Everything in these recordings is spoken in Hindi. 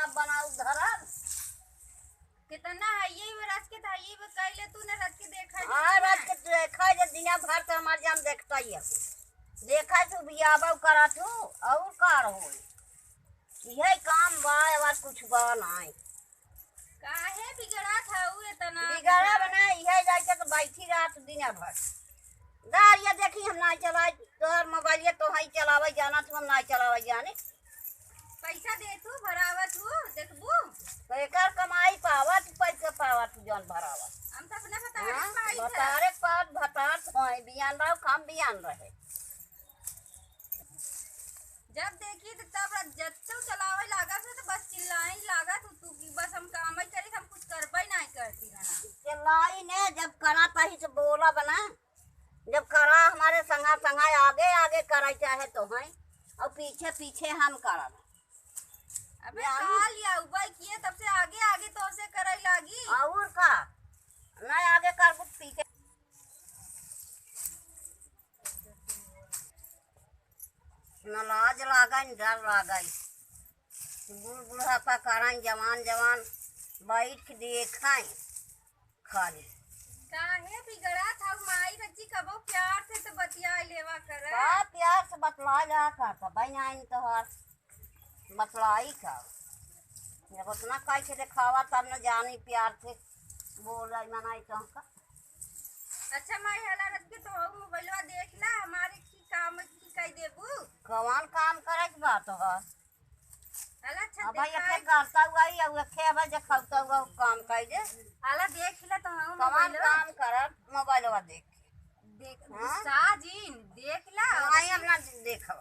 सब बनाऊ धरल कितना है ये रच के था ये कहले तू ने रच के देखा हां रात के देखा जे दिना भर त हमार जान देखता ही देखा तू बियाबा करा तू और कार हो यही काम बा और कुछ बा नहीं काहे बिगड़ा था उ इतना बिगड़ा बना यही जाके तो बैठी रात दिना भर दार ये देखी हम ना चलाए तोहर मोबाइल तो हई चलावे जाना तू हम ना चलावे जाने पैसा दे तू भरावत हूँ देखबू तो एकर कमाई पावा तू पैसा पावा तू जान भरावा हम तो अपने बतारे पाई था बतारे पात भतात होय बियान रहो काम बियान रहे जब देखी तो तब जत्तू चलावे लागा फिर तो बस चिल्लाई लागा तू की बस हम काम ही करी हम कुछ करबे नहीं करती ना चिल्लाई ने जब करा तही से बोला बना जब करा हमारे संगा संगा आगे आगे करा चाहे तो है और पीछे पीछे हम करा अबे काल या उबाई किए तब से आगे आगे तो से करई लागी और का ना आगे कर कुछ पीछे न लाज लागा न डर लागा बूढ़ बुढ़ापा कराई जवान जवान बैठ के देखाई खाली काहे बिगड़ा था माई बच्ची कबो प्यार से तो बतिया लेवा करे का प्यार से बतला जा करता बहन तो हर बतलाई का जब उतना कह के दिखावा तब न जानी प्यार से बोला मनाई तो का अच्छा माई हला रख के तो मोबाइलवा देख ला हमारे की काम की कह देबू कौन काम करे के बात है हला अच्छा अब ये करता हुआ ही अब खेबा जे खाता हुआ काम कर दे हला देख ला तो हम कौन काम कर मोबाइलवा देख देख साजिन देख ला आई अपना देखो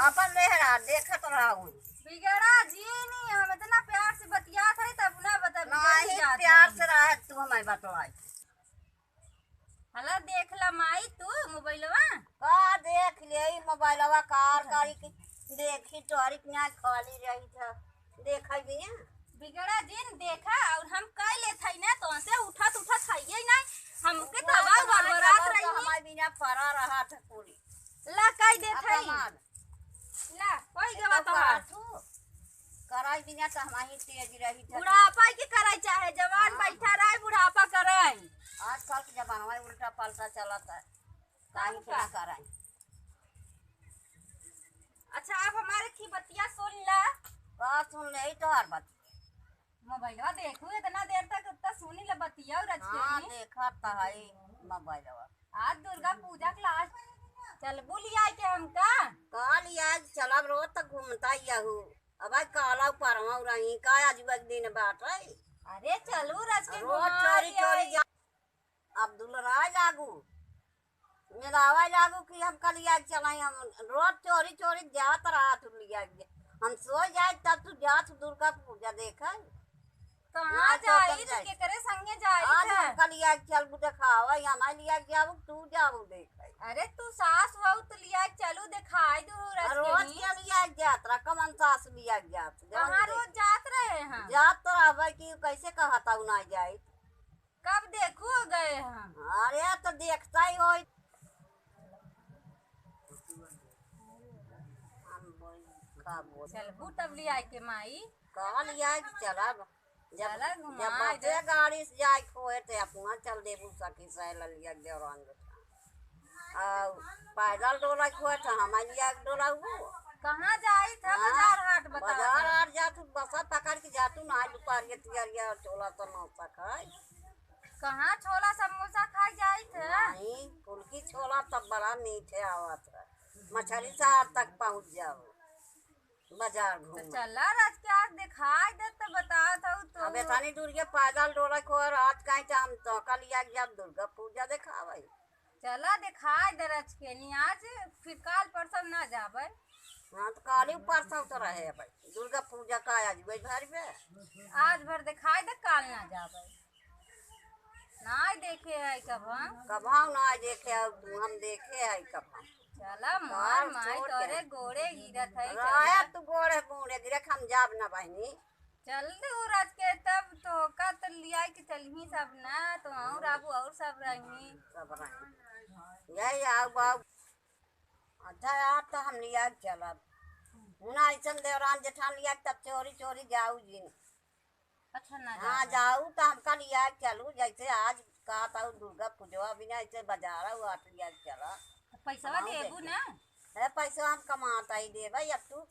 अपन लेहरा देखत रहू बिगड़ा जी नहीं हम इतना प्यार से बतिया थे तब ना बता नहीं प्यार से रह तू हमें बतलाई हला देख ला माई तू मोबाइलवा का देख ले मोबाइलवा कार कारी की देखी तोहरी ना खाली रही था देखा भी ना बिगड़ा जिन देखा और हम कह ले थई ना तो से उठत उठत खाइए ना हमके तो आवाज बरबरात रही हमारे बिना फरा रहा था पूरी ला कह दे थई ला कोई गवा तो कराई बिना तो हमारी तेज रही था बुढ़ापा की कराई चाहे जवान बैठा रहे बुढ़ापा कराई आजकल के जमाना में उल्टा पलटा चलाता है काहे क्या कराई अच्छा आप हमारे की बतिया सुन ला का सुन ले तो हर बात मोबाइलवा देखू इतना देर तक उतना सुनी ले बतिया और हां देखा था है मोबाइलवा आज दुर्गा पूजा क्लास चल बुलिया के हम का काल आज चला रोज तक घूमता ही हूं अब आज काला परवा रही का आज एक दिन बात है अरे चलू रच के रोज चोरी चोरी अब्दुल राज लागू मेरा आवाज लागू कि हम कल याद चलाई हम रोज चोरी चोरी जात रहा तू लिया हम सो जाए तब तू जात दुर्गा पूजा देखा कहां जाई तो के करे संगे जाई आज हम कल याद चल बुटे खावा हमारे लिया जाऊ तू जाऊ देख अरे तू सास हो तो लिया चलू दिखाई दो रोज के लिया जात रकम सास लिया जात कहां रोज जात रहे हैं जात तो रहबे कि कैसे कहता ना जाए कब देखो गए हम अरे तो देखता ही हो चल तब लिया के माई कहाँ लिया चला जब घुमा बच्चे गाड़ी से जाए खोए तो अपना चल देबू सखी सहेल लिया जौरान पैदल डोला खोए तो हम लिया डोला कहाँ जाई था बाजार हाट बता बाजार हाट जातू बसा पकड़ के जातू ना दुपारिया तियारिया छोला तो नौसा खाए कहाँ छोला समोसा खा जाई थे नहीं फुलकी छोला तब बड़ा मीठे आवत है मछली शहर तक पहुँच जाओ बाजार घूम तो चला रात के आज दिखाई दे तो बता तो अब इतनी दूर के पैदल डोला को रात कहीं तो हम तो कल या जब दुर्गा पूजा दिखावे चला दिखाई दे रच के नहीं आज फिर काल परसों ना जावे हाँ तो काली परसों तो रहे भाई दुर्गा पूजा का आज भाई घर में आज भर दिखाई दे काल ना जावे ना देखे है कब ना देखे हम देखे है कब चला मार माई तोरे गोड़े गिरत है राया तू गोड़े बूढ़े गिरे हम जाब ना बहनी चल दे रात के तब तो का तो लिया के चलही सब ना तो और आबू और सब रही सब रही यही आओ बाबू अच्छा यार तो हम लिया चला ना ऐसा देवरान जेठान लिया तब चोरी चोरी जाऊ जी। अच्छा ना हाँ जाऊ तो हमका लिया चलू जैसे आज कहा था दुर्गा पूजवा भी ना ऐसे बाजार हुआ लिया चला पैसा देबू ना है पैसा हम कमाता ही दे भाई अब तू